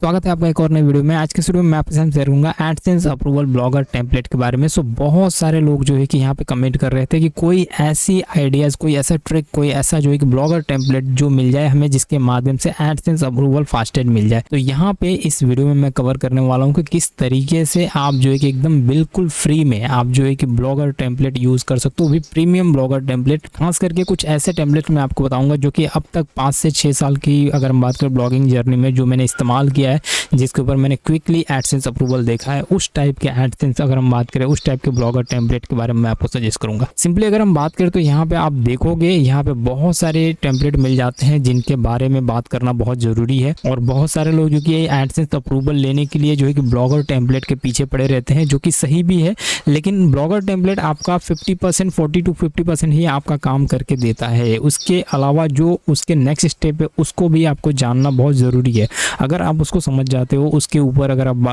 स्वागत है आपका एक और नई वीडियो में। आज के वीडियो में मैं आपके साथ शेयर करूंगा एडसेंस अप्रूवल ब्लॉगर टेम्पलेट के बारे में। सो बहुत सारे लोग जो है कि यहाँ पे कमेंट कर रहे थे कि कोई ऐसी आइडियाज, कोई ऐसा ट्रिक, कोई ऐसा जो है कि ब्लॉगर टेम्पलेट जो मिल जाए हमें, जिसके माध्यम से एडसेंस अप्रूवल फास्टेड मिल जाए। तो यहाँ पे इस वीडियो में मैं कवर करने वाला हूँ कि किस तरीके से आप जो है कि एकदम बिल्कुल फ्री में आप जो है कि ब्लॉगर टेम्पलेट यूज कर सकते हो, भी प्रीमियम ब्लॉगर टेम्पलेट। खास करके कुछ ऐसे टेम्पलेट मैं आपको बताऊंगा जो कि अब तक 5 से 6 साल की अगर हम बात करें ब्लॉगिंग जर्नी में जो मैंने इस्तेमाल किया है, जिसके ऊपर मैंने क्विकली एडसेंस अप्रूवल देखा है, उस टाइप के एडसेंस अगर हम बात करें, उस टाइप के ब्लॉगर टेम्पलेट के बारे में मैं आपको सजेस्ट करूंगा। सिंपली अगर हम बात करें तो यहाँ पे आप देखोगे, यहाँ पे बहुत सारे टेम्पलेट मिल जाते हैं जिनके बारे में बात करना बहुत जरूरी है। और बहुत सारे लोग जो कि एडसेंस अप्रूवल लेने के लिए जो है कि ब्लॉगर टेम्पलेट के पीछे पड़े रहते हैं, जो कि सही भी है, लेकिन ब्लॉगर टेम्पलेट आपका 50%, 40 to 50% ही आपका काम करके देता है। उसके अलावा जो उसके नेक्स्ट स्टेप है उसको भी आपको जानना बहुत ज़रूरी है। अगर आप उसको समझ जाते हो, उसके ऊपर अगर आप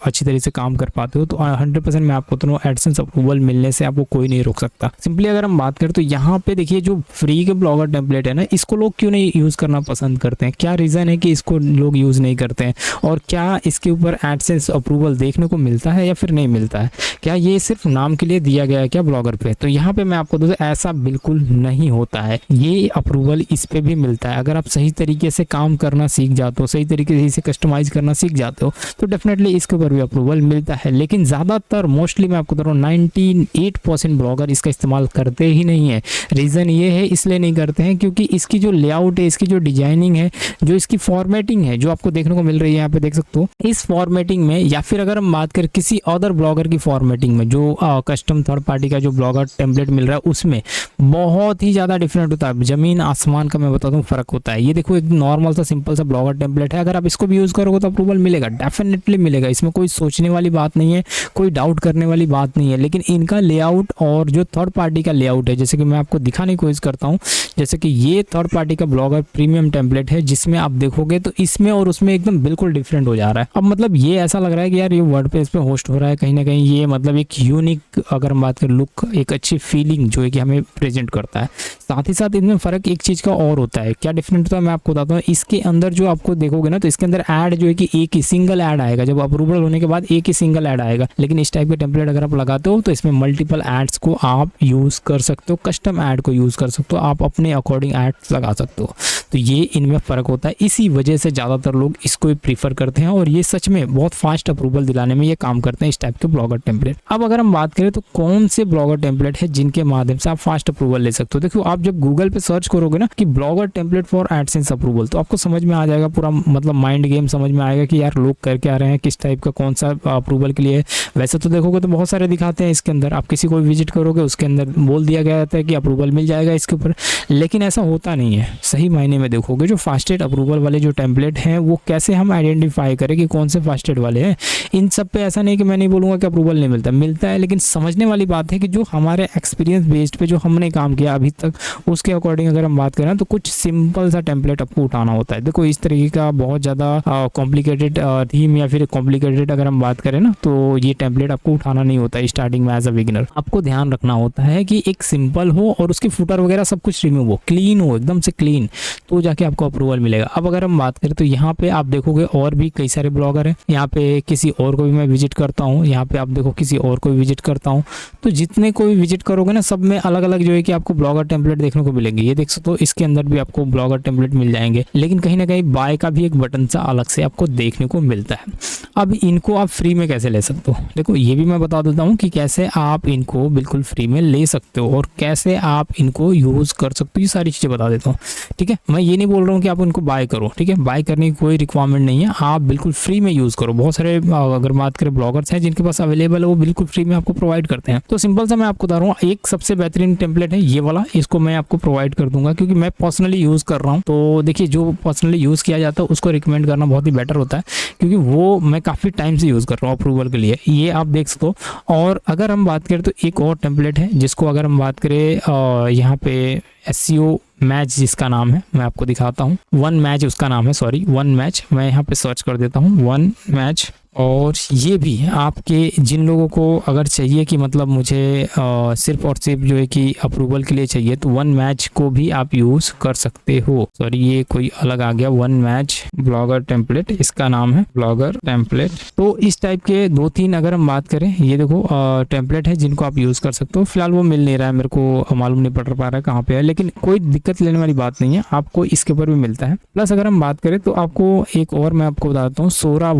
अच्छी तरीके से काम कर पाते हो, तो 100% मैं आपको तो एडसेंस अप्रूवल मिलने से आपको कोई नहीं रोक सकता। सिंपली अगर हम बात करें तो यहाँ पे देखिए, जो फ्री के ब्लॉगर टेम्पलेट है ना, इसको लोग क्यों नहीं यूज़ करना पसंद करते हैं? क्या रीज़न है कि इसको लोग यूज़ नहीं करते हैं? और क्या इसके ऊपर एडसेंस अप्रूवल देखने को मिलता है या फिर नहीं मिलता है? क्या ये सिर्फ नाम के लिए दिया गया है क्या ब्लॉगर पे? तो यहाँ पे मैं आपको दूँ, ऐसा बिल्कुल नहीं होता है। ये अप्रूवल इस पे भी मिलता है। अगर आप सही तरीके से काम करना सीख जाते हो, सही तरीके से इसे कस्टमाइज करना सीख जाते हो, तो डेफिनेटली इसके ऊपर भी अप्रूवल मिलता है। लेकिन ज़्यादातर मोस्टली मैं आपको बता रहा हूँ 98% ब्लॉगर इसका इस्तेमाल करते ही नहीं है। रीज़न ये है, इसलिए नहीं करते हैं क्योंकि इसकी जो लेआउट है, इसकी जो डिजाइनिंग है, जो इसकी फॉर्मेटिंग है, जो आपको देखने को मिल रही है, यहाँ पे देख सकते हो, इस फॉर्मेटिंग में, या फिर अगर हम बात करें किसी अदर ब्लॉगर की फॉर्मेटिंग में, जो कस्टम थर्ड पार्टी का जो ब्लॉगर टेम्पलेट मिल रहा है, उसमें बहुत ही ज़्यादा डिफरेंट होता है। ज़मीन आसमान का मैं बताता हूँ फ़र्क होता है। ये देखो, एक नॉर्मल सा सिंपल सा ब्लॉगर टेम्पलेट है। अगर आप इसको भी यूज़ करोगे तो अप्रूवल मिलेगा, डेफिनेटली मिलेगा। इसमें कोई सोचने वाली बात नहीं है, कोई डाउट करने वाली बात नहीं है। लेकिन इनका लेआउट और जो थर्ड पार्टी का लेआउट है, जैसे कि मैं आपको दिखाने की कोशिश करता हूँ, जैसे कि ये थर्ड पार्टी का ब्लॉगर प्रीमियम टेम्पलेट है, जिसमें आप देखोगे तो इसमें और उसमें एकदम बिल्कुल डिफरेंट हो जा रहा है। अब मतलब ये ऐसा लग रहा है कि यार ये वर्डप्रेस पे होस्ट हो रहा है, कहीं ना कहीं ये मतलब एक यूनिक, अगर हम बात करें लुक, एक अच्छी फीलिंग जो है कि हमें प्रेजेंट करता है। साथ ही साथ इनमें फ़र्क एक चीज़ का और होता है। क्या डिफरेंट होता है मैं आपको बताता हूँ। इसके अंदर जो आपको देखोगे ना, तो इसके अंदर ऐड जो है कि एक ही सिंगल ऐड आएगा। जब अप्रूवल होने के बाद एक ही सिंगल ऐड आएगा। लेकिन इस टाइप के टेम्पलेट अगर आप लगाते हो तो इसमें मल्टीपल एड्स को आप यूज़ कर सकते हो, कस्टम ऐड को यूज़ कर सकते हो, आप अपने अकॉर्डिंग एड्स लगा सकते हो। तो ये इनमें फ़र्क होता है। इसी वजह से ज़्यादातर लोग इसको ही प्रीफर करते हैं, और ये सच में बहुत फास्ट अप्रूवल दिलाने में ये काम करते हैं, इस टाइप के ब्लॉगर टेम्पलेट। अब अगर हम बात करें तो कौन से ब्लॉगर टेम्पलेट है जिनके माध्यम से आप फास्ट अप्रूवल ले सकते हो। देखो, आप जब गूगल पे सर्च करोगे ना कि blogger template for AdSense approval, तो आपको समझ में आ जाएगा पूरा, मतलब माइंड गेम समझ में आएगा कि यार लोग कर क्या रहे हैं, किस टाइप का कौन सा अप्रूवल के लिए। वैसे तो देखोगे तो बहुत सारे दिखाते हैं इसके अंदर, आप किसी को भी विजिट करोगे उसके अंदर बोल दिया गया जाता है कि अप्रूवल मिल जाएगा इसके ऊपर, लेकिन ऐसा होता नहीं है। सही मायने में देखोगे, जो फास्टेड अप्रूवल वाले जो टेम्पलेट हैं, वो कैसे हम आइडेंटिफाई करें कि कौन से फास्टेड वाले हैं। इन सब पे ऐसा नहीं कि मैं नहीं बोलूँगा कि अप्रूवल नहीं मिलता, मिलता है, लेकिन समझने वाली बात है कि जो हमारे एक्सपीरियंस बेस्ड पे जो हमने काम किया अभी तक, उसके अकॉर्डिंग अगर हम बात करें तो कुछ सिंपल सा टेम्पलेट आपको उठाना होता है। देखो, इस तरीके का बहुत ज़्यादा कॉम्प्लिकेटेड थीम या फिर कॉम्प्लिकेटेड अगर हम बात करें ना, तो ये टेम्पलेट आपको उठाना नहीं होता है स्टार्टिंग में। एज अ बिगिनर आपको ध्यान रखना होता है कि एक सिंपल हो और उसकी फुटर वगैरह सब कुछ रिमूव हो, क्लीन हो, एकदम से क्लीन, तो जाके आपको अप्रूवल मिलेगा। अब अगर हम बात करें तो यहाँ पे आप देखोगे और भी कई सारे ब्लॉगर हैं। यहाँ पे किसी और को भी मैं विजिट करता हूँ, यहाँ पे आप देखो किसी और को भी विजिट करता हूँ, तो जितने को भी विजिट करोगे ना, सब में अलग अलग जो है कि आपको ब्लॉगर टेम्पलेट देखने को मिलेंगे। ये देख सकते हो, इसके अंदर भी आपको ब्लॉगर टेम्पलेट मिल जाएंगे, लेकिन कहीं ना कहीं बाय का भी एक बटन सा अलग से आपको देखने को मिलता है। अब इनको आप फ्री में कैसे ले सकते हो, देखो ये भी मैं बता देता हूँ कि कैसे आप इनको बिल्कुल फ्री में ले सकते हो और कैसे आप इनको यूज़ कर सकते हो। ये सारी चीज़ें बता देता हूँ, ठीक है। मैं ये नहीं बोल रहा हूँ कि आप उनको बाय करो, ठीक है, बाय करने की कोई रिक्वायरमेंट नहीं है, आप बिल्कुल फ्री में यूज़ करो। बहुत सारे अगर बात करें ब्लॉगर्स हैं जिनके पास अवेलेबल है, वो बिल्कुल फ्री में आपको प्रोवाइड करते हैं। तो सिंपल सा मैं आपको बता रहा हूँ, एक सबसे बेहतरीन टेम्पलेट है ये वाला, इसको मैं आपको प्रोवाइड कर दूंगा क्योंकि मैं पर्सनली यूज़ कर रहा हूँ। तो देखिए, जो पर्सनली यूज़ किया जाता है उसको रिकमेंड करना बहुत ही बेटर होता है, क्योंकि वो मैं काफ़ी टाइम से यूज़ कर रहा हूँ अप्रूवल के लिए। ये आप देख सकते हो। और अगर हम बात करें तो एक और टेम्पलेट है जिसको अगर हम बात करें, यहाँ पे SEO मैच जिसका नाम है, मैं आपको दिखाता हूँ। वन मैच उसका नाम है, सॉरी, वन मैच। मैं यहाँ पे सर्च कर देता हूँ, वन मैच, और ये भी आपके जिन लोगों को अगर चाहिए कि मतलब मुझे सिर्फ और सिर्फ जो है कि अप्रूवल के लिए चाहिए, तो वन मैच को भी आप यूज़ कर सकते हो। सॉरी, ये कोई अलग आ गया, वन मैच ब्लॉगर टेम्पलेट इसका नाम है, ब्लॉगर टेम्पलेट। तो इस टाइप के 2-3 अगर हम बात करें, ये देखो टेम्पलेट है जिनको आप यूज़ कर सकते हो। फिलहाल वो मिल नहीं रहा है मेरे को, मालूम नहीं पड़ पा रहा है कहाँ पे है, लेकिन कोई दिक्कत लेने वाली बात नहीं है, आपको इसके ऊपर भी मिलता है। प्लस अगर हम बात करें तो आपको एक और मैं आपको बताता हूँ, सोरा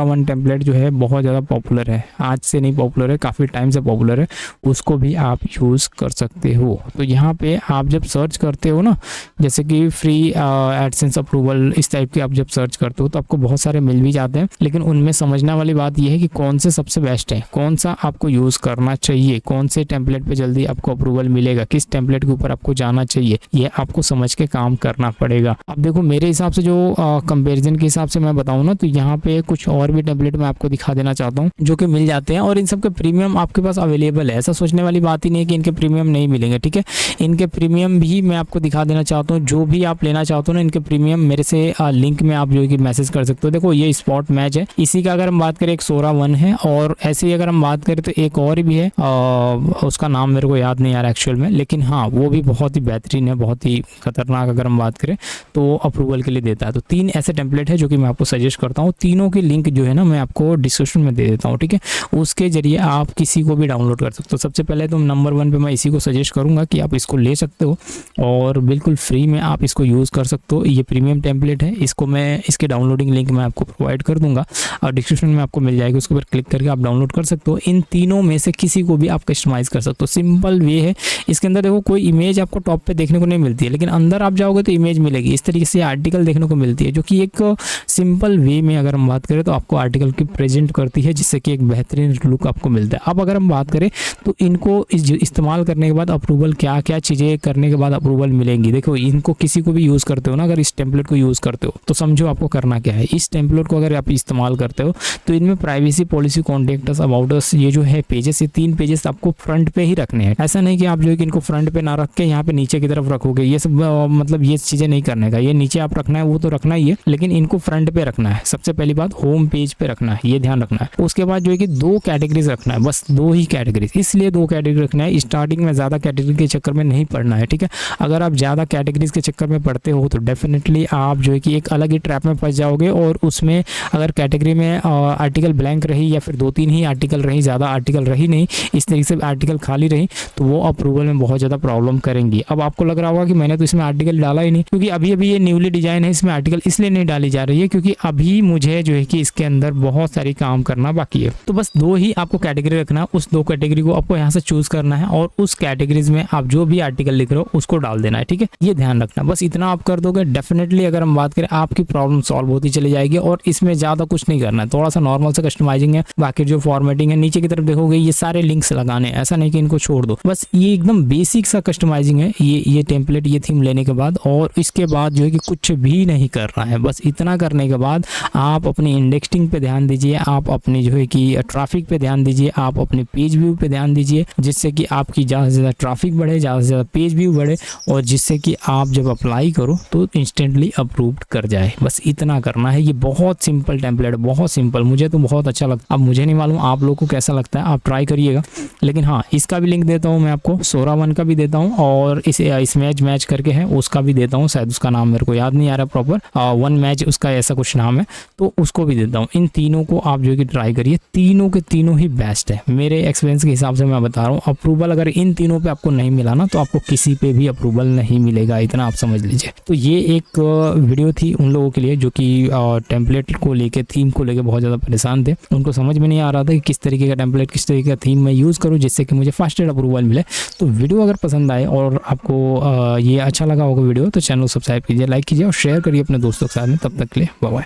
वन टेम्पलेट जो है बहुत ज़्यादा पॉपुलर है, आज से नहीं पॉपुलर है, काफ़ी टाइम से पॉपुलर है, उसको भी आप यूज़ कर सकते हो। तो यहाँ पे आप जब सर्च करते हो ना, जैसे कि फ्री एडसेंस अप्रूवल इस टाइप के आप जब सर्च करते हो तो आपको बहुत सारे मिल भी जाते हैं, लेकिन उनमें समझने वाली बात यह है कि कौन से सबसे बेस्ट है, कौन सा आपको यूज़ करना चाहिए, कौन से टेम्पलेट पे जल्दी आपको अप्रूवल मिलेगा, किस टेम्पलेट के ऊपर आपको जाना चाहिए, ये आपको समझ के काम करना पड़ेगा। अब देखो मेरे हिसाब से जो कंपेरिजन के हिसाब से मैं बताऊँ ना, तो यहाँ पे कुछ और भी टेम्पलेट मैं आपको दिखा देना चाहता हूँ जो कि मिल जाते हैं, और इन सब के प्रीमियम आपके पास अवेलेबल है। ऐसा सोचने वाली बात ही नहीं है कि इनके प्रीमियम नहीं मिलेंगे, ठीक है, इनके प्रीमियम भी मैं आपको दिखा देना चाहता हूँ। जो भी आप लेना चाहते हो ना इनके प्रीमियम, मेरे से लिंक में आप जो है कि मैसेज कर सकते हो। देखो ये स्पॉट मैच है, इसी का अगर हम बात करें एक सोरा वन है, और ऐसे ही अगर हम बात करें तो एक और भी है, उसका नाम मेरे को याद नहीं आ रहा एक्चुअल में, लेकिन हाँ वो भी बहुत ही बेहतरीन है, बहुत ही खतरनाक अगर हम बात करें तो अप्रूवल के लिए देता है। तो 3 ऐसे टेम्पलेट है जो कि मैं आपको सजेस्ट करता हूँ। तीनों की लिंक जो है ना मैं आपको डिस्क्रिप्शन में दे देता हूँ, ठीक है, उसके जरिए आप किसी को भी डाउनलोड कर सकते हो। सबसे पहले तो नंबर 1 पे मैं इसी को सजेस्ट करूंगा कि आप इसको ले सकते हो और बिल्कुल फ्री में आप इसको यूज़ कर सकते हो। ये प्रीमियम टेम्पलेट है, इसको मैं इसके डाउनलोडिंग लिंक मैं आपको प्रोवाइड कर दूंगा और डिस्क्रिप्शन में आपको मिल जाएगी, उसके ऊपर क्लिक करके आप डाउनलोड कर सकते हो। इन तीनों में से किसी को भी आप कस्टमाइज़ कर सकते हो, सिंपल वे है। इसके अंदर देखो कोई इमेज आपको टॉप पे देखने को नहीं मिलती है, लेकिन अंदर आप जाओगे तो इमेज मिलेगी। इस तरीके से आर्टिकल देखने को मिलती है, जो कि एक सिंपल वे में अगर हम बात करें तो आपको आर्टिकल की प्रेजेंट करती है, जिससे कि एक बेहतरीन लुक आपको मिलता है। अब अगर हम बात करें तो इनको इस्तेमाल करने के बाद अप्रूवल, क्या क्या चीज़ें करने के बाद अप्रूवल मिलेंगी। देखो इनको किसी को भी यूज़ करते हो ना, अगर इस टेम्पलेट को यूज़ करते हो तो समझो आपको करना क्या है। इस टेम्पलेट को अगर आप इस्तेमाल करते हो तो इनमें privacy policy, contact us, about us, ये जो है पेजेस, ये 3 पेजेस आपको फ्रंट पे ही रखने हैं। ऐसा नहीं कि आप जो है कि इनको फ्रंट पे ना रख के यहाँ पे नीचे की तरफ रखोगे, ये सब मतलब ये चीज़ें नहीं करने का। ये नीचे आप रखना है वो तो रखना ही है, लेकिन इनको फ्रंट पे रखना है। सबसे पहली बात होम पेज पे रखना है, ये ध्यान रखना है। उसके बाद जो है कि 2 कैटेगरीज रखना है, बस 2 ही कैटेगरीज। इसलिए 2 कैटेगरी रखना है, स्टार्टिंग में ज़्यादा कैटेगरी के चक्कर में नहीं पड़ना है, ठीक है। अगर आप ज़्यादा कैटेगरीज के चक्कर में पड़ते हो तो डेफिनेटली आप जो है कि एक अलग ही ट्रैप में फंस जाओगे, और उसमें अगर कैटेगरी में आर्टिकल ब्लैंक रही या फिर 2-3 ही आर्टिकल रही, ज़्यादा आर्टिकल रही नहीं, इस तरीके से आर्टिकल खाली रही, तो वो अप्रूवल में बहुत ज़्यादा प्रॉब्लम करेंगी। अब आपको लग रहा होगा कि मैंने तो इसमें आर्टिकल डाला ही नहीं, क्योंकि अभी अभी ये न्यूली डिजाइन है, इसमें आर्टिकल इसलिए नहीं डाली जा रही है क्योंकि अभी मुझे जो है कि इसके अंदर बहुत सारी काम करना बाकी है। तो बस 2 ही आपको कैटेगरी रखना है, उस 2 कैटेगरी को आपको यहाँ से चूज करना है, और उस कैटेगरीज में आप जो भी आर्टिकल लिख रहे हो उसको डाल देना है, ठीक है। ये ध्यान रखना, बस इतना आप कर दोगे, डेफिनेटली अगर हम बात करें आपकी प्रॉब्लम सॉल्व होती चली जाएगी। और इसमें ज़्यादा कुछ नहीं करना है, थोड़ा सा नॉर्मल से कस्टमाइजिंग है, बाकी जो फॉर्मेटिंग है नीचे की तरफ देखोगे ये सारे लिंक्स लगाने, ऐसा नहीं कि इनको छोड़ दो, बस ये एकदम बेसिक सा कस्टमाइजिंग है ये टेम्पलेट, ये थीम लेने के बाद। और इसके बाद जो है कि कुछ भी नहीं करना है, बस इतना करने के बाद आप अपनी इंडेक्सिंग पे ध्यान दीजिए, आप अपनी जो है कि ट्रैफिक पे ध्यान दीजिए, आप अपने पेज व्यू पे ध्यान दीजिए, जिससे कि आपकी ज़्यादा से ज़्यादा ट्रैफिक बढ़े, ज़्यादा से ज़्यादा पेज व्यू बढ़े, और जिससे कि आप जब अप्लाई करो तो इंस्टेंटली अप्रूव्ड कर जाए। बस इतना करना है। ये बहुत सिंपल टेम्पलेट है, बहुत सिंपल, मुझे तो बहुत अच्छा लगता है। अब मुझे नहीं मालूम आप लोगों को कैसा लगता है, आप ट्राई करिएगा। लेकिन हाँ, इसका भी लिंक देता हूँ मैं आपको, सोरा वन का भी देता हूँ, और इस मैच करके है उसका भी देता हूँ, शायद उसका नाम मेरे को याद नहीं आ रहा प्रॉपर, वन मैच उसका ऐसा कुछ नाम है, तो उसको भी देता हूँ। इन तीनों को आप जो है कि ट्राई करिए, तीनों के तीनों ही बेस्ट है मेरे एक्सपीरियंस के हिसाब से मैं बता रहा हूँ। अप्रूवल अगर इन तीनों पे आपको नहीं मिला ना, तो आपको किसी पे भी अप्रूवल नहीं मिलेगा, इतना आप समझ लीजिए। तो ये एक वीडियो थी उन लोगों के लिए जो कि टेम्पलेट को लेके, थीम को लेके बहुत ज़्यादा परेशान थे, उनको समझ में नहीं आ रहा था कि किस तरीके का टेम्पलेट, किस तरीके का थीम मैं यूज़ करूँ जिससे कि मुझे फास्टेस्ट अप्रूवल मिले। तो वीडियो अगर पसंद आए और आपको ये अच्छा लगा होगा वीडियो, तो चैनल सब्सक्राइब कीजिए, लाइक कीजिए और शेयर करिए अपने दोस्तों के साथ में। तब तक के लिए बाय बाय।